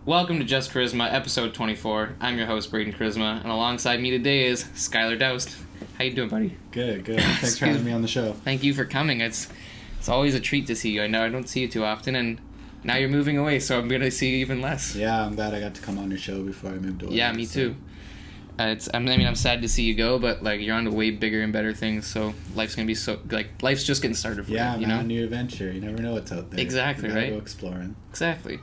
Welcome to Just Koryzma, episode 24. I'm your host, Braden Koryzma, and alongside me today is Sky Daoust. How you doing, buddy? Good. Thanks for having me on the show. Thank you for coming. It's always a treat to see you. I know I don't see you too often, and now you're moving away, so I'm going to see you even less. Yeah, I'm glad I got to come on your show before I moved away. Yeah, me too. I'm sad to see you go, but you're on to way bigger and better things. So life's gonna be life's just getting started for you. Yeah, you know, new adventure. You never know what's out there. Exactly, you gotta right? Go exploring. Exactly.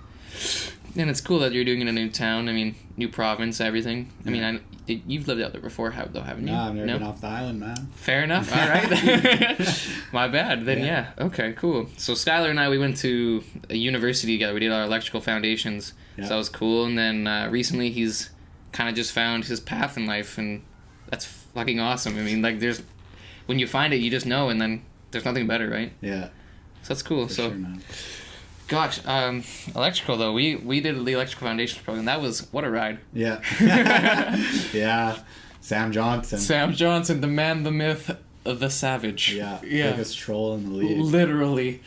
And it's cool that you're doing it in a new town. I mean, new province, everything. I mean, you've lived out there before, haven't you? No, I've never been off the island, man. Fair enough. All right. My bad. Then yeah. Okay. Cool. So Skylar and I, we went to a university together. We did our electrical foundations. Yeah. So that was cool. And then recently, he's kind of just found his path in life, and that's fucking awesome. I mean, there's when you find it, you just know, and then there's nothing better, right? Yeah. So that's cool. For so. Sure, man. Gosh, electrical though. We did the electrical foundations program. That was what a ride. Yeah. Yeah. Sam Johnson, the man, the myth, the savage. Yeah. Biggest troll in the league. Literally.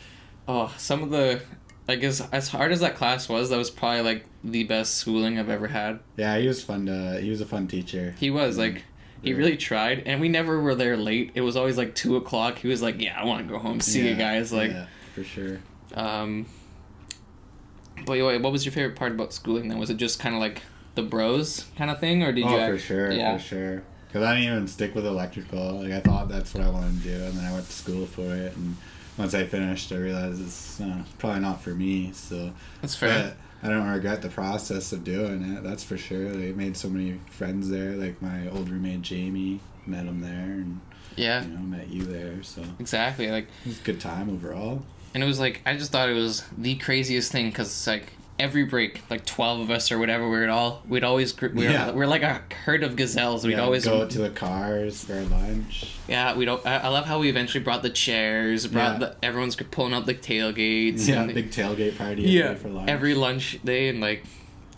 Oh, some of the, I guess, as hard as that class was, that was probably the best schooling I've ever had. Yeah, he was fun. He was a fun teacher. He was he really tried, and we never were there late. It was always 2:00. He was like, "Yeah, I want to go home. See you guys." Yeah, for sure. But wait, what was your favorite part about schooling then? Was it just kind of the bros kind of thing, or did you? For sure. Because I didn't even stick with electrical. I thought that's what I wanted to do, and then I went to school for it. And once I finished, I realized it's probably not for me. So that's fair. But I don't regret the process of doing it. That's for sure. I made so many friends there. My old roommate Jamie, met him there, and met you there. So exactly, it was a good time overall. And it was I just thought it was the craziest thing, because it's every break, 12 of us or whatever, we're like a herd of gazelles. We'd always go to the cars for lunch. Yeah, I love how we eventually brought the chairs, everyone's pulling out the tailgates. Yeah, big tailgate party for lunch. Every lunch day, and it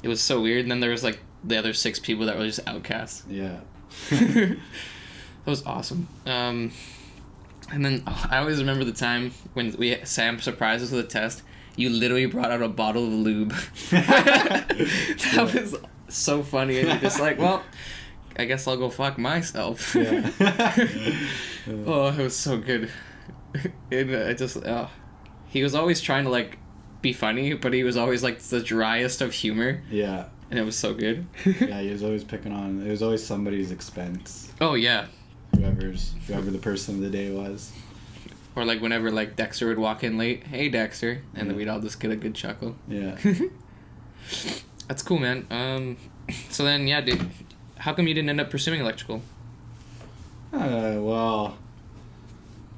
was so weird. And then there was the other 6 people that were just outcasts. Yeah. That was awesome. And then I always remember the time when Sam surprised us with a test. You literally brought out a bottle of lube. That was so funny. And you're just well, I guess I'll go fuck myself. Yeah. Oh, it was so good. And he was always trying to be funny, but he was always the driest of humor. Yeah. And it was so good. Yeah, he was always picking on. It was always somebody's expense. Oh yeah. Whoever the person of the day was. Or whenever Dexter would walk in late, "Hey Dexter," and then we'd all just get a good chuckle. Yeah. That's cool, man. So then, dude, how come you didn't end up pursuing electrical? Well,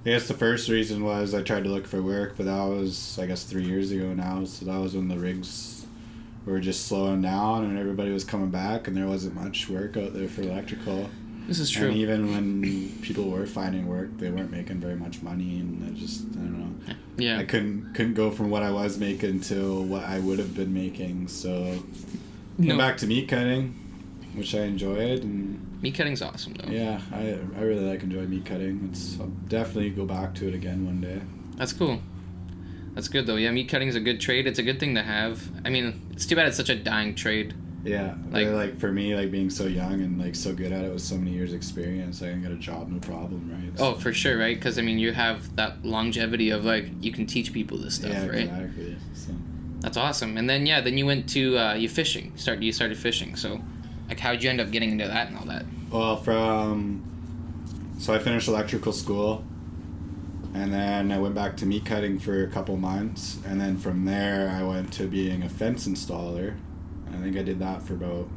I guess the first reason was I tried to look for work, but that was 3 years ago now. So that was when the rigs were just slowing down and everybody was coming back, and there wasn't much work out there for electrical. This is true. And even when people were finding work, they weren't making very much money, and I don't know. Yeah. I couldn't go from what I was making to what I would have been making, so went back to meat cutting, which I enjoyed. And meat cutting's awesome, though. Yeah, I really enjoy meat cutting. I'll definitely go back to it again one day. That's cool. That's good, though. Yeah, meat cutting's a good trade. It's a good thing to have. I mean, it's too bad it's such a dying trade. Yeah, for me, being so young and so good at it with so many years experience, I can get a job, no problem, right? So, for sure, right? Because you have that longevity of you can teach people this stuff, right? Yeah, exactly. So. That's awesome. And then then you went to you fishing. You started fishing. So how'd you end up getting into that and all that? Well, so I finished electrical school, and then I went back to meat cutting for a couple months, and then from there I went to being a fence installer. I think I did that for about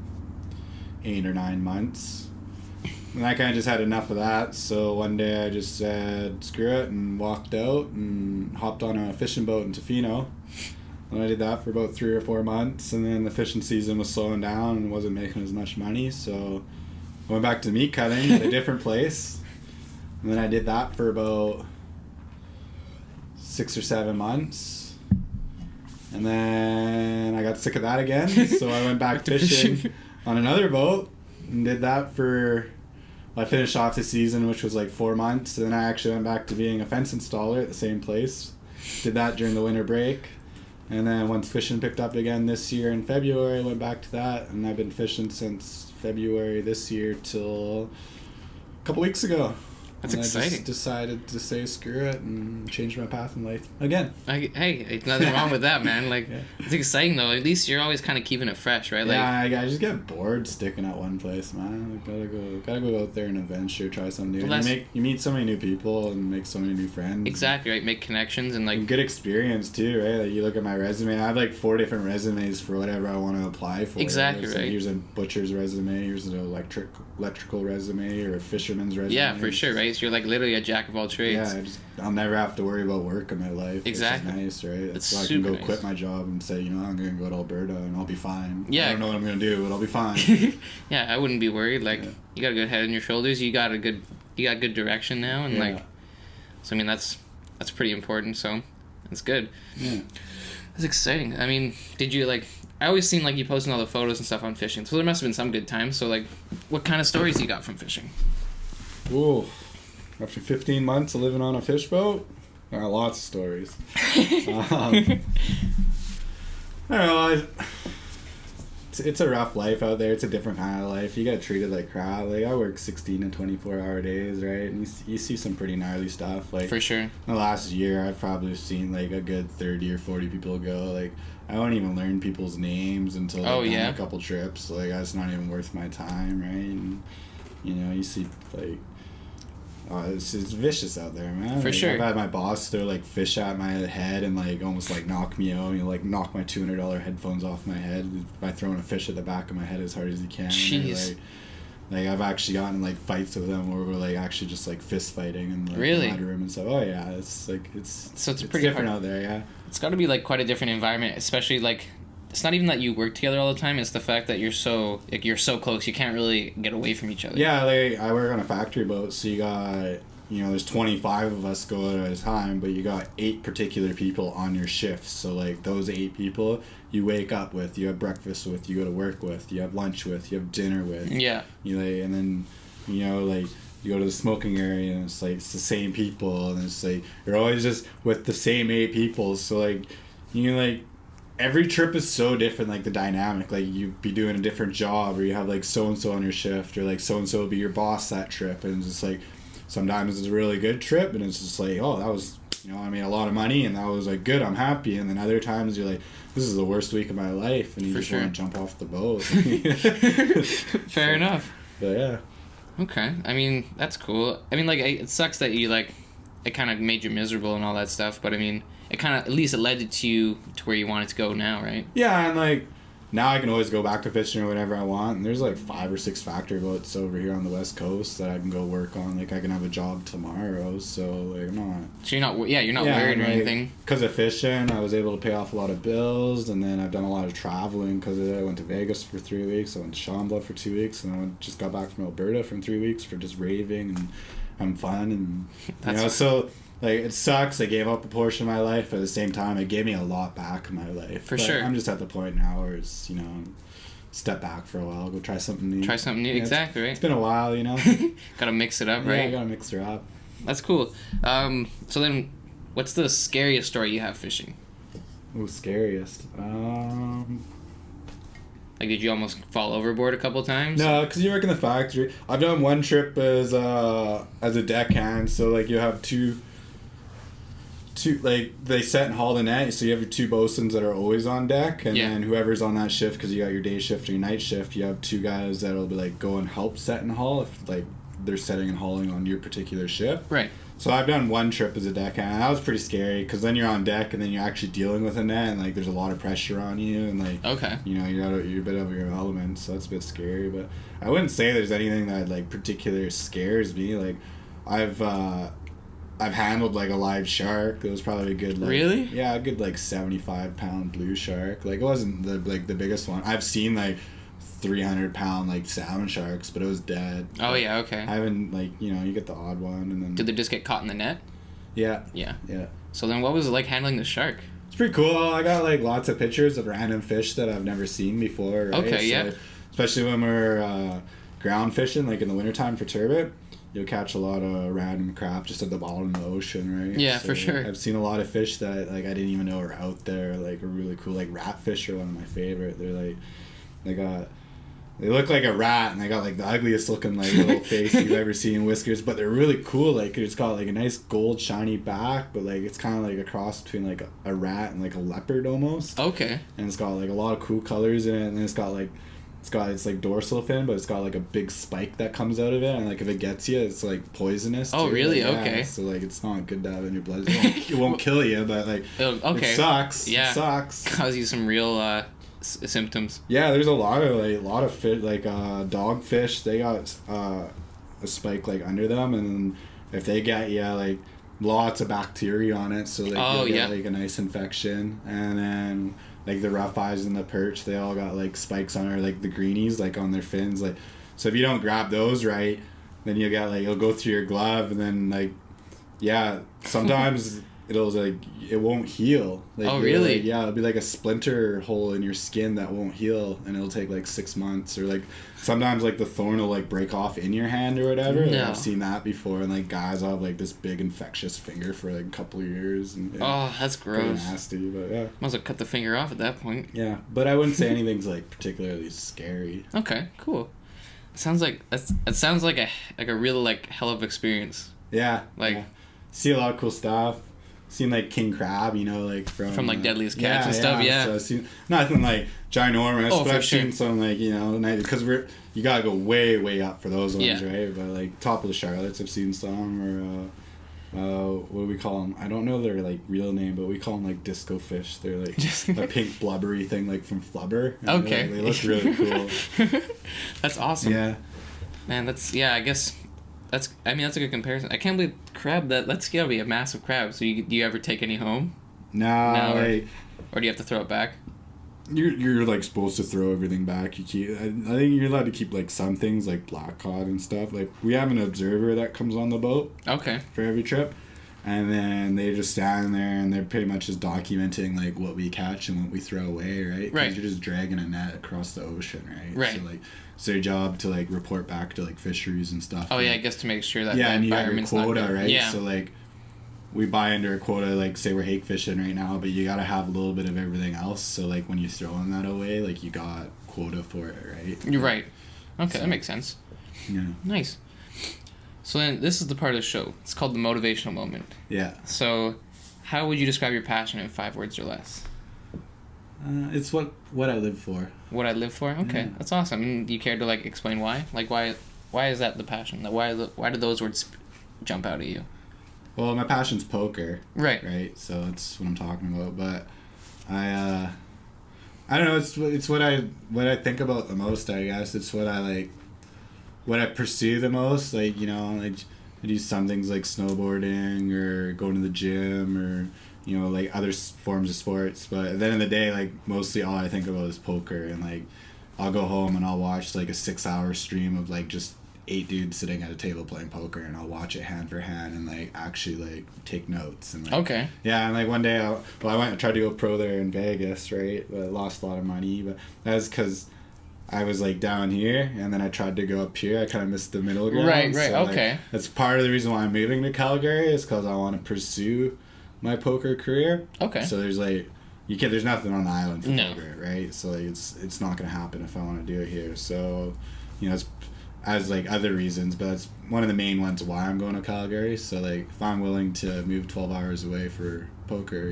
8 or 9 months. And I kind of just had enough of that, so one day I just said, screw it, and walked out and hopped on a fishing boat in Tofino. And I did that for about 3 or 4 months, and then the fishing season was slowing down and wasn't making as much money, so I went back to meat cutting at a different place. And then I did that for about 6 or 7 months. And then I got sick of that again, so I went back fishing on another boat and did that for... I finished off the season, which was 4 months, and then I actually went back to being a fence installer at the same place. Did that during the winter break. And then once fishing picked up again this year in February, I went back to that, and I've been fishing since February this year till a couple weeks ago. That's and exciting. I just decided to say screw it and change my path in life again. Hey, nothing wrong with that, man. Like, yeah. It's exciting though. At least you're always kind of keeping it fresh, right? Like, yeah, I just get bored sticking at one place, man. Gotta go out there and adventure, try something new. You meet so many new people and make so many new friends. Exactly, right. Make connections and like and good experience too, right? Like you look at my resume, I have like 4 different resumes for whatever I want to apply for. Exactly, right. Like, here's a butcher's resume, here's an electrical resume, or a fisherman's resume. Yeah, for sure, right? So you're like literally a jack of all trades. Yeah, I'll never have to worry about work in my life. Exactly. Which is nice, right? It's so I super can go nice. quit my job and say, I'm going to go to Alberta and I'll be fine. Yeah. I don't know what I'm going to do, but I'll be fine. Yeah, I wouldn't be worried. Like, you got a good head on your shoulders. You got good direction now, and like, so I mean that's pretty important. So that's good. Yeah. That's exciting. I mean, did you like? I always seen like you posting all the photos and stuff on fishing. So there must have been some good times. So like, what kind of stories you got from fishing? Ooh. After 15 months of living on a fish boat, there are lots of stories. I don't know. It's a rough life out there. It's a different kind of life. You get treated like crap. Like I work 16 and 24-hour days, right? And you see some pretty gnarly stuff. Like for sure. In the last year, I've probably seen like a good 30 or 40 people go. Like I don't even learn people's names until I've done a couple trips. Like that's not even worth my time, right? And you see like. It's vicious out there, man. For like, sure. I've had my boss throw like fish at my head and like almost like knock me out. Like knock my $200 headphones off my head by throwing a fish at the back of my head as hard as he can. Jeez. Like I've actually gotten like fights with them where we're like actually just like fist fighting and like really? in the room and stuff. Oh yeah, it's like it's pretty different out there. Yeah. It's got to be like quite a different environment, especially like. It's not even that you work together all the time. It's the fact that you're so close. You can't really get away from each other. Yeah, like I work on a factory boat, so you got there's 25 of us go out at a time, but you got 8 particular people on your shift. So like those 8 people, you wake up with, you have breakfast with, you go to work with, you have lunch with, you have dinner with. Yeah. And then like you go to the smoking area and it's like it's the same people, and it's like you're always just with the same 8 people. So like every trip is so different, like the dynamic. Like you'd be doing a different job, or you have like so and so on your shift, or like so and so will be your boss that trip, and it's just like sometimes it's a really good trip, and it's just like, oh, that was I made a lot of money, and that was like good, I'm happy. And then other times you're like, this is the worst week of my life, and you just want to jump off the boat. Fair enough. But yeah. Okay, I mean that's cool. I mean like it sucks that you like it kind of made you miserable and all that stuff, but I mean. It kind of, at least it led you to where you wanted to go now, right? Yeah, and like, now I can always go back to fishing or whatever I want, and there's like 5 or 6 factory boats over here on the West Coast that I can go work on. Like, I can have a job tomorrow, so like, I'm not... So you're not worried or anything? Because of fishing, I was able to pay off a lot of bills, and then I've done a lot of traveling because I went to Vegas for 3 weeks, I went to Shambhala for 2 weeks, and I just got back from Alberta from 3 weeks for just raving and having fun, and, so... Like, it sucks. I gave up a portion of my life, but at the same time, it gave me a lot back in my life. For sure. I'm just at the point now where it's, step back for a while, go try something new. Yeah, exactly, right? It's been a while, Gotta mix it up, right? Yeah, gotta mix her up. That's cool. So then, what's the scariest story you have fishing? Ooh, scariest. Like, did you almost fall overboard a couple times? No, because you work in the factory. I've done one trip as a deckhand, so, like, you have two like they set and haul the net, so you have your 2 bosuns that are always on deck, and then whoever's on that shift, because you got your day shift or your night shift, you have 2 guys that'll be like go and help set and haul if like they're setting and hauling on your particular ship. Right. So I've done one trip as a deckhand, and that was pretty scary because then you're on deck and then you're actually dealing with a net, and like there's a lot of pressure on you, and like you're a bit of your element, so that's a bit scary. But I wouldn't say there's anything that like particularly scares me. Like I've handled like a live shark. It was probably a good really? Yeah, a good like 75-pound blue shark. Like it wasn't the biggest one. I've seen like 300-pound like salmon sharks, but it was dead. Oh yeah, okay. I haven't like you get the odd one, and then. Did they just get caught in the net? Yeah. Yeah. Yeah. So then, what was it like handling the shark? It's pretty cool. I got like lots of pictures of random fish that I've never seen before. Right? Okay. Yeah. Especially when we're ground fishing, like in the wintertime for turbot. you'll catch a lot of random crap just at the bottom of the ocean, right? Yeah, so for sure. I've seen a lot of fish that like I didn't even know were out there. Like are really cool. Like ratfish are one of my favorite. They're like they look like a rat, and they got like the ugliest looking like little face you've ever seen, whiskers, but they're really cool. Like it's got like a nice gold shiny back, but like it's kind of like a cross between like a rat and like a leopard almost. Okay. And it's got like a lot of cool colors in it, and then it's like dorsal fin, but it's got like a big spike that comes out of it, and like if it gets you, it's like poisonous. Oh, too. really? Like, okay. Yeah, so like it's not good to have in your blood. It won't kill you, but like okay. It sucks. Yeah. It sucks. Cause you some real symptoms. Yeah, there's a lot of fish like dogfish. They got a spike like under them, and if they get you, like lots of bacteria on it, so like you'll get like a nice infection. And then like the rough eyes and the perch, they all got like spikes on, or like the greenies like on their fins. Like so if you don't grab those right, then you'll get like it'll go through your glove, and then like sometimes it'll like it won't heal. Like, oh really? Like, yeah, it'll be like a splinter hole in your skin that won't heal, and it'll take like 6 months. Or like sometimes like the thorn will like break off in your hand or whatever. No. Like, I've seen that before, and like guys will have like this big infectious finger for like a couple of years. And oh, that's gross. Pretty nasty, but yeah. Might as well cut the finger off at that point. Yeah, but I wouldn't say anything's like particularly scary. Okay, cool. It sounds like a real like hell of experience. Yeah, like see a lot of cool stuff. Seen like king crab, you know, like from like Deadliest Catch and stuff. Yeah. So I've seen nothing like ginormous, but I've seen some like because you gotta go way up for those ones, right? But like top of the Charlottes, I've seen some, or what do we call them? I don't know their like real name, but we call them like disco fish. They're like a pink blubbery thing, like from Flubber. Okay. They look really cool. That's awesome. Yeah. Man, I guess. That's a good comparison. I can't believe crab. That's gotta be a massive crab. So do you ever take any home? No, or do you have to throw it back? You're like supposed to throw everything back. I think you're allowed to keep like some things like black cod and stuff. Like we have an observer that comes on the boat. Okay. For every trip, and then they just stand there and they're pretty much just documenting like what we catch and what we throw away, right? Right. You're just dragging a net across the ocean, right? Right. So like it's their job to like report back to like fisheries and stuff. Oh and, yeah, I guess to make sure that and you got your environment's quota, not good. right? Yeah. So like we buy under a quota, like say we're hake fishing right now, but you gotta have a little bit of everything else. So like when you're throwing that away, like you got quota for it, right? You're right. Okay, that makes sense. Yeah. Nice. So then this is the part of the show. It's called the motivational moment. Yeah. So how would you describe your passion in 5 words or less? It's what I live for. What I live for? Okay, yeah. That's awesome. And do you care to like explain why? Like why is that the passion? Like why do those words jump out at you? Well, my passion's poker. Right. Right. So that's what I'm talking about. But I don't know. It's what I think about the most. I guess it's what I pursue the most. Like like I do some things like snowboarding or going to the gym or like other forms of sports. But at the end of the day, like mostly all I think about is poker. And like I'll go home and I'll watch like a 6-hour stream of like just 8 dudes sitting at a table playing poker, and I'll watch it hand for hand and like actually like take notes and like, okay. Yeah, and like one day I tried to go pro there in Vegas, right? But I lost a lot of money, but that was because I was like down here, and then I tried to go up here. I kind of missed the middle ground. Right, so, okay. Like, that's part of the reason why I'm moving to Calgary, is because I want to pursue my poker career. Okay. So there's like there's nothing on the island for No. poker, right? So like it's not gonna happen if I want to do it here. So it's as like other reasons, but that's one of the main ones why I'm going to Calgary. So like if I'm willing to move 12 hours away for poker,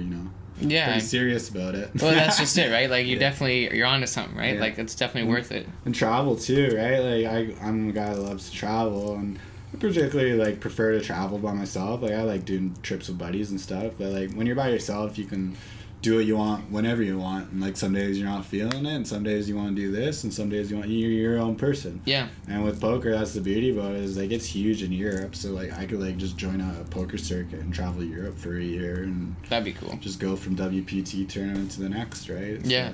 yeah, pretty serious about it. Well, that's just it, right? Like you're onto something, right? Yeah. Like it's definitely worth it. And travel too, right? Like I'm a guy that loves to travel, and I particularly like prefer to travel by myself. Like I like doing trips with buddies and stuff, but like when you're by yourself, you can do what you want whenever you want, and like some days you're not feeling it, and some days you want to do this, and some days you're your own person. Yeah. And with poker, that's the beauty about it, is like it's huge in Europe, so like I could like just join a poker circuit and travel Europe for a year, and that'd be cool. just go from WPT tournament to the next, right? Yeah.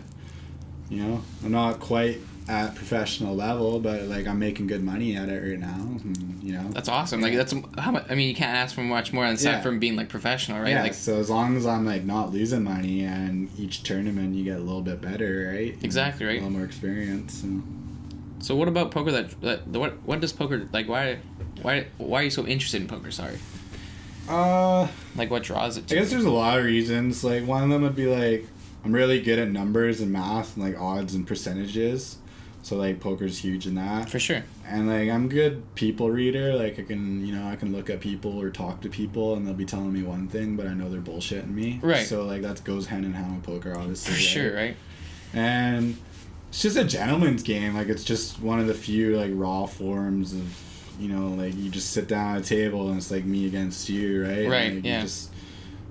I'm not quite at professional level, but like I'm making good money at it right now, and, that's awesome. Like that's how much. I mean, you can't ask for much more aside from being like professional, right? Yeah. Like, so as long as I'm like not losing money, and each tournament you get a little bit better, right? Exactly, right. A little more experience. And, So what about poker what does poker, like, why are you so interested in poker, sorry? Like, what draws it to I guess there's a lot of reasons. Like, one of them would be, like, I'm really good at numbers and math and, like, odds and percentages. So, like, poker's huge in that. For sure. And, like, I'm a good people reader. Like, I can look at people or talk to people and they'll be telling me one thing, but I know they're bullshitting me. Right. So, like, that goes hand in hand with poker, obviously. For sure, right? And it's just a gentleman's game. Like, it's just one of the few, like, raw forms of, you know, like, you just sit down at a table and it's like me against you, right? Right, like, yeah.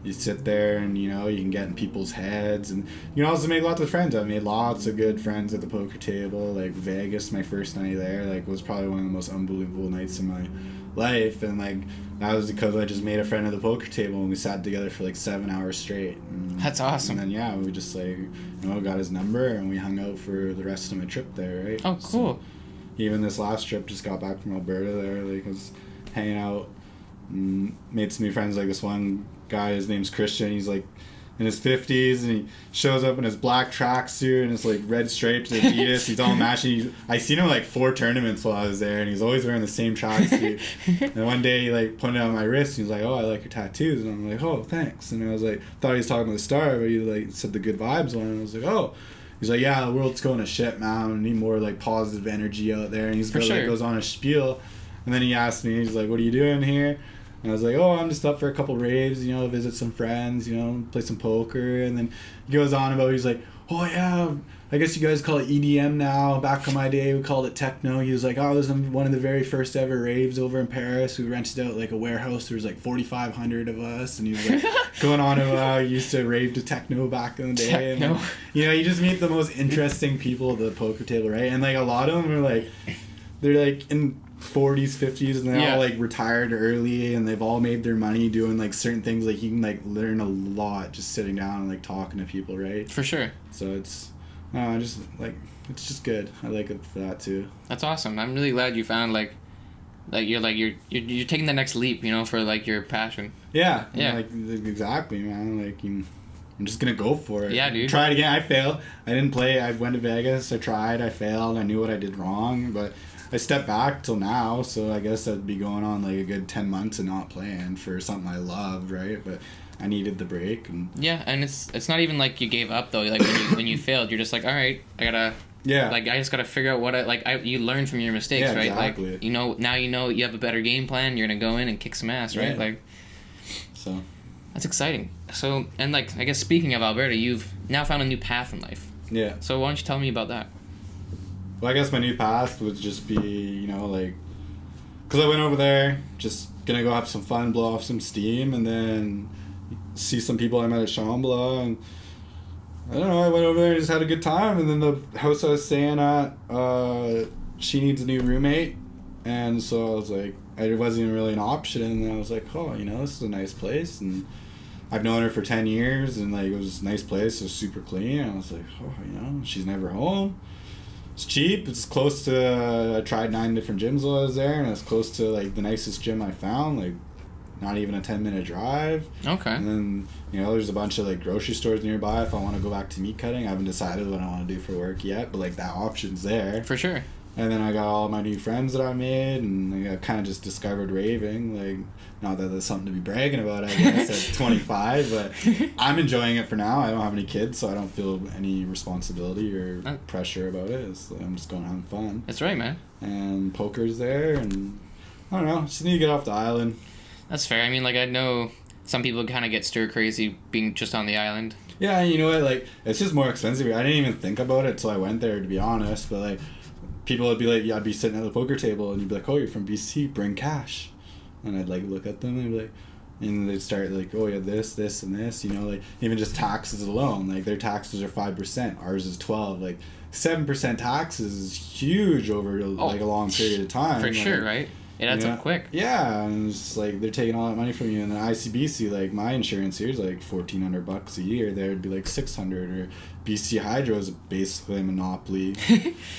You sit there and, you know, you can get in people's heads, and you can also make lots of friends. I've made lots of good friends at the poker table. Like, Vegas, my first night there, like, was probably one of the most unbelievable nights in my life, and, like, that was because I just made a friend at the poker table and we sat together for, like, 7 hours straight. And, That's awesome. And then, yeah, we just, like, you know, got his number and we hung out for the rest of my trip there, right? Oh, cool. So, even this last trip, just got back from Alberta there, like, was hanging out and made some new friends. Like, this one guy, his name's Christian, he's like in his 50s and he shows up in his black tracksuit and his like red stripes Adidas. He's all matching. I seen him like 4 tournaments while I was there, and he's always wearing the same tracksuit. And one day he like put it on my wrist and he's like, "Oh, I like your tattoos." And I'm like, "Oh, thanks." And I was like, thought he was talking to the star, but he like said the good vibes one, and I was like, "Oh." He's like, "Yeah, the world's going to shit, man. We need more like positive energy out there." And he's For sure. like goes on a spiel, and then he asked me, he's like, "What are you doing here?" And I was like, "Oh, I'm just up for a couple raves, you know, visit some friends, you know, play some poker." And then he goes on about, he's like, "Oh yeah, I guess you guys call it EDM now. Back in my day, we called it techno." He was like, "Oh, this was one of the very first ever raves over in Paris. We rented out like a warehouse. There was like 4,500 of us." And he was like going on about how he used to rave to techno back in the day. Techno. And, like, you know, you just meet the most interesting people at the poker table, right? And like a lot of them are like, they're like in 40s, 50s, and they're all like retired early, and they've all made their money doing like certain things. Like, you can like learn a lot just sitting down and like talking to people, right? For sure. So it's just like, it's just good. I like it for that too. That's awesome. I'm really glad you found you're taking the next leap, you know, for like your passion. Yeah. Yeah. Like, exactly, man. Like, I'm just gonna go for it. Yeah, dude. Try it again. I failed. I didn't play. I went to Vegas. I tried. I failed. I knew what I did wrong, but I stepped back till now, so I guess I'd be going on like a good 10 months of not playing for something I loved, right? But I needed the break. And yeah, and it's not even like you gave up though. Like when you failed, you're just like, all right, I gotta. Yeah. Like, I just gotta figure out what you learn from your mistakes, right? Exactly. Like, you know, now you know you have a better game plan. You're gonna go in and kick some ass, right? Yeah. Like, so that's exciting. So, and like, I guess speaking of Alberta, you've now found a new path in life. yeah. So why don't you tell me about that? Well, I guess my new path would just be, you know, like, because I went over there, just gonna go have some fun, blow off some steam, and then see some people I met at Shambhala, and I don't know, I went over there and just had a good time, and then the house I was staying at, she needs a new roommate, and so I was like, it wasn't even really an option, and then I was like, oh, you know, this is a nice place, and I've known her for 10 years, and like, it was a nice place, it was super clean, and I was like, oh, you know, she's never home. It's cheap. It's close to. I tried 9 different gyms while I was there, and it's close to like the nicest gym I found. Like, not even a 10-minute drive. Okay. And then, you know, there's a bunch of like grocery stores nearby. If I want to go back to meat cutting, I haven't decided what I want to do for work yet, but like that option's there. For sure. And then I got all my new friends that I made, and I kind of just discovered raving. Like, not that that's something to be bragging about, I guess, at 25, but I'm enjoying it for now. I don't have any kids, so I don't feel any responsibility or pressure about it. I'm just going to have fun. That's right, man. And poker's there, and I don't know, just need to get off the island. That's fair. I mean, like, I know some people kind of get stir crazy being just on the island. Yeah, you know what, like, it's just more expensive. I didn't even think about it till I went there, to be honest, but like, people would be like, yeah, I'd be sitting at the poker table, and you'd be like, oh, you're from BC, bring cash. And I'd like look at them and be like, and they'd start like, oh yeah, this, and this, you know, like even just taxes alone, like their taxes are 5%, ours is 12%, like 7% taxes is huge over like a long period of time. For like, sure, right? It adds up quick. Yeah, and it's just like they're taking all that money from you, and then ICBC, like my insurance here is like $1,400 a year. There would be like $600, or BC Hydro is basically a monopoly,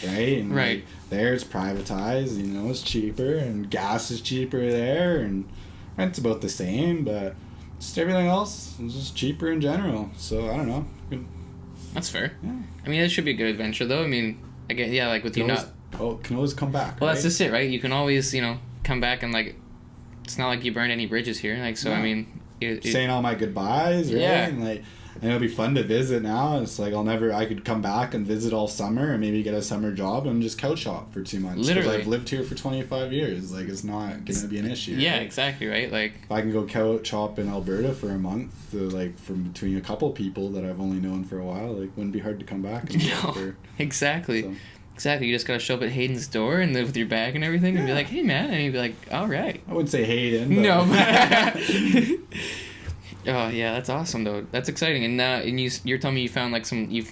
right? And right. Like, there it's privatized, you know, it's cheaper, and gas is cheaper there, and rent's about the same, but just everything else is just cheaper in general. So I don't know. That's fair. Yeah. I mean, it should be a good adventure, though. I mean, again, yeah, like with you not. can always come back. Well, right? that's just it, right? You can always, come back and, like, it's not like you burned any bridges here. Like, so, No. I mean... saying all my goodbyes, right? Yeah. And, like, and it'll be fun to visit now. It's like I could come back and visit all summer and maybe get a summer job and just couch hop for 2 months. Literally. Because I've lived here for 25 years. Like, it's not going to be an issue. Yeah, right? exactly, right? Like... If I can go couch hop in Alberta for a month, like, from between a couple people that I've only known for a while, like, wouldn't be hard to come back. And Exactly. So. Exactly. You just gotta show up at Hayden's door and live with your bag and everything and be like, hey, man. And he'd be like, all right. I wouldn't say Hayden, but... No. Oh yeah, that's awesome though. That's exciting. And you're telling me you found like you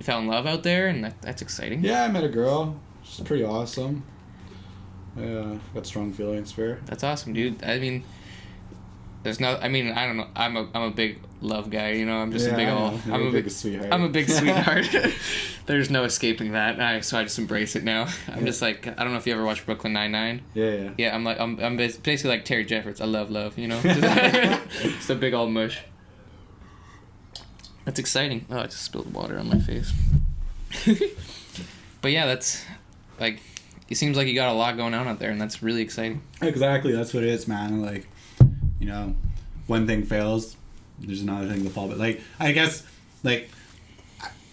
fell in love out there, and that's exciting. Yeah, I met a girl. She's pretty awesome. Got strong feelings for her. That's awesome, dude. I mean, I don't know. I'm a big love guy. I'm just a big old. I'm a big sweetheart. I'm a big sweetheart. There's no escaping that. So I just embrace it now. I'm just like, I don't know if you ever watched Brooklyn Nine-Nine. Yeah. Yeah, I'm basically like Terry Jeffords. I love, It's a big old mush. That's exciting. Oh, I just spilled water on my face. But yeah, that's like, it seems like you got a lot going on out there, and that's really exciting. Exactly, that's what it is, man. Like, one thing fails, there's another thing to fall. But like, I guess, like,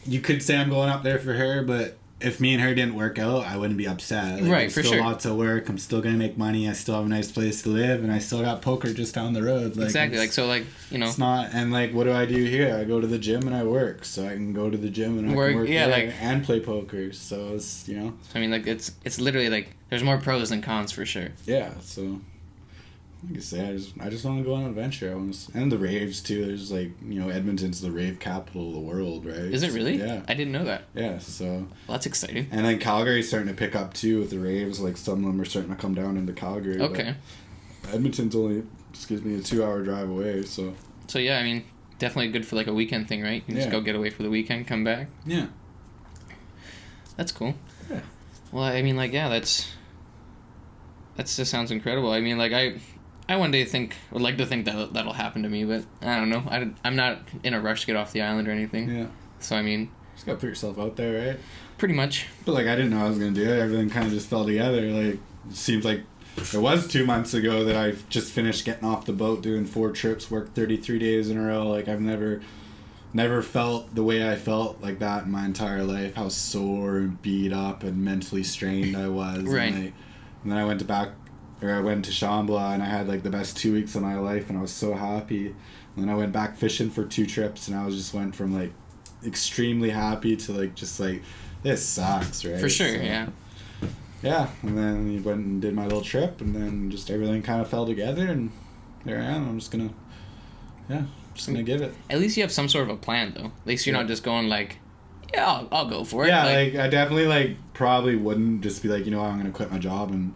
you could say I'm going up there for her, but if me and her didn't work out, I wouldn't be upset. Like, right, for sure. Still lots of work. I'm still gonna make money. I still have a nice place to live, and I still got poker just down the road. Like, exactly. It's not. And like, what do I do here? I go to the gym and I work, so I can go to the gym and I can work there and play poker. So it's I mean, like, it's literally like there's more pros than cons for sure. Yeah. So. Like I say, I just want to go on an adventure. And the raves too. There's like, Edmonton's the rave capital of the world, right? Is it really? Yeah. I didn't know that. Yeah, so. Well, that's exciting. And then Calgary's starting to pick up too with the raves. Like, some of them are starting to come down into Calgary. Okay. Edmonton's only, a 2-hour drive away, so. So yeah, I mean, definitely good for like a weekend thing, right? You can just go get away for the weekend, come back. Yeah. That's cool. Yeah. Well, I mean, like, yeah, that just sounds incredible. I mean, like, I one day would like to think that that'll happen to me, but I don't know. I'm not in a rush to get off the island or anything. Yeah. So, I mean... Just gotta put yourself out there, right? Pretty much. But, like, I didn't know I was gonna do it. Everything kind of just fell together. Like, it seems like it was 2 months ago that I just finished getting off the boat, doing 4 trips, worked 33 days in a row. Like, I've never felt the way I felt like that in my entire life. How sore and beat up and mentally strained I was. Right. And then I went to Shambhala, and I had like the best 2 weeks of my life, and I was so happy. And then I went back fishing for 2 trips, and I went from like extremely happy to like just like, this sucks, right? For sure, yeah. Yeah, and then we went and did my little trip, and then just everything kind of fell together, and there I am. I'm just gonna give it. At least you have some sort of a plan, though. At least you're not just going like, yeah, I'll go for it. Yeah, like I definitely probably wouldn't just be like, I'm gonna quit my job and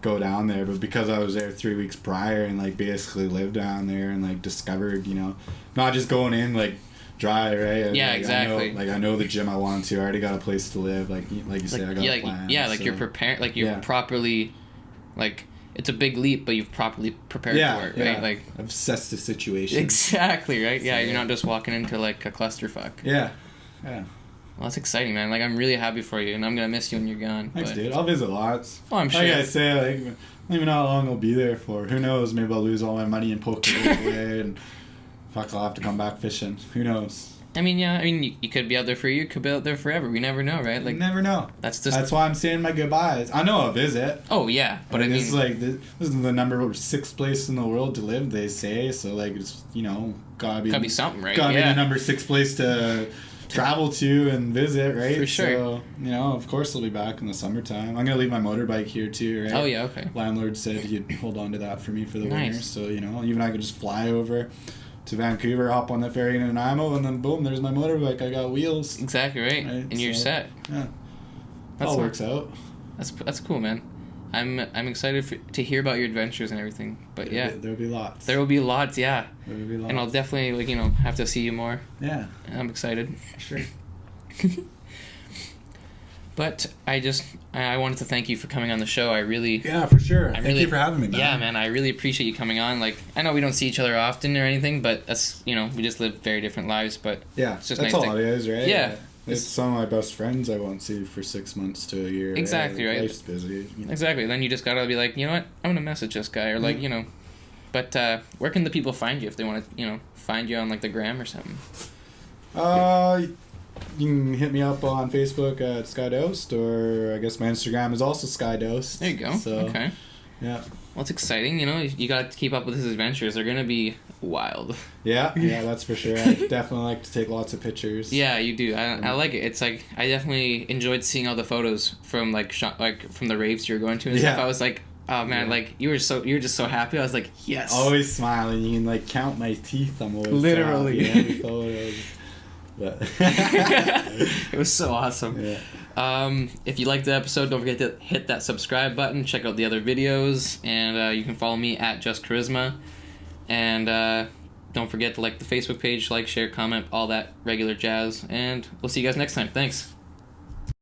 go down there, but because I was there 3 weeks prior and like basically lived down there and like discovered, not just going in like dry, right? And, yeah, exactly. I know the gym I want to. I already got a place to live. Like you say, I got a plan. Yeah, like you're prepared. Like you're properly, like it's a big leap, but you've properly prepared for it, right? Like I've assessed the situation. Exactly, right? Yeah, you're not just walking into like a clusterfuck. Yeah. Well, that's exciting, man. Like, I'm really happy for you, and I'm gonna miss you when you're gone. Thanks, dude. I'll visit lots. Oh, I'm sure. Like I say, I don't even know how long I'll be there for. Who knows? Maybe I'll lose all my money in poker away, and I'll have to come back fishing. Who knows? I mean, yeah. I mean, you could be out there for a year, you could be out there forever. We never know, right? Like, you never know. That's why I'm saying my goodbyes. I know I'll visit. Oh yeah, but I mean, this is the number 6th place in the world to live. They say so. Like, it's gotta be something, right? Gotta be the number 6 place to travel to and visit, right? For sure. So, of course I'll be back in the summertime. I'm gonna leave my motorbike here too, right? Oh yeah, okay. Landlord said he'd hold on to that for me for the Nice. winter. So, even I could just fly over to Vancouver, hop on the ferry in Nanaimo, and then boom, there's my motorbike. I got wheels. Exactly right. And you're set. Yeah. All works out. That's cool, man. I'm excited to hear about your adventures and everything. But There'll be lots. There will be lots, yeah. There will be lots. And I'll definitely have to see you more. Yeah. I'm excited. Sure. But I wanted to thank you for coming on the show. Yeah, for sure. Thank you for having me, man. Yeah, man, I really appreciate you coming on. Like, I know we don't see each other often or anything, but that's, we just live very different lives, but yeah, it's just that's nice all it is, right? Yeah. It's some of my best friends I won't see for 6 months to a year. Exactly, right? Life's busy. Exactly. Then you just gotta be like, you know what? I'm gonna message this guy, or like, you know. But where can the people find you if they want to, you know, find you on like the gram or something? You can hit me up on Facebook at Sky Daoust, or I guess my Instagram is also Sky Daoust. There you go. So, okay. Yeah. Well, it's exciting. You know, you got to keep up with his adventures. They're gonna be wild. Yeah, that's for sure. I definitely like to take lots of pictures. Yeah, you do. I like it. It's like I definitely enjoyed seeing all the photos from like from the raves you were going to and stuff. I was like, oh man, like you were just so happy. I was like, yes. Always smiling. You can like count my teeth. I'm always literally so happy. Photos. But it was so awesome. Yeah. If you liked the episode, don't forget to hit that subscribe button. Check out the other videos, and you can follow me at Just Koryzma. And don't forget to like the Facebook page, like, share, comment, all that regular jazz. And we'll see you guys next time. Thanks.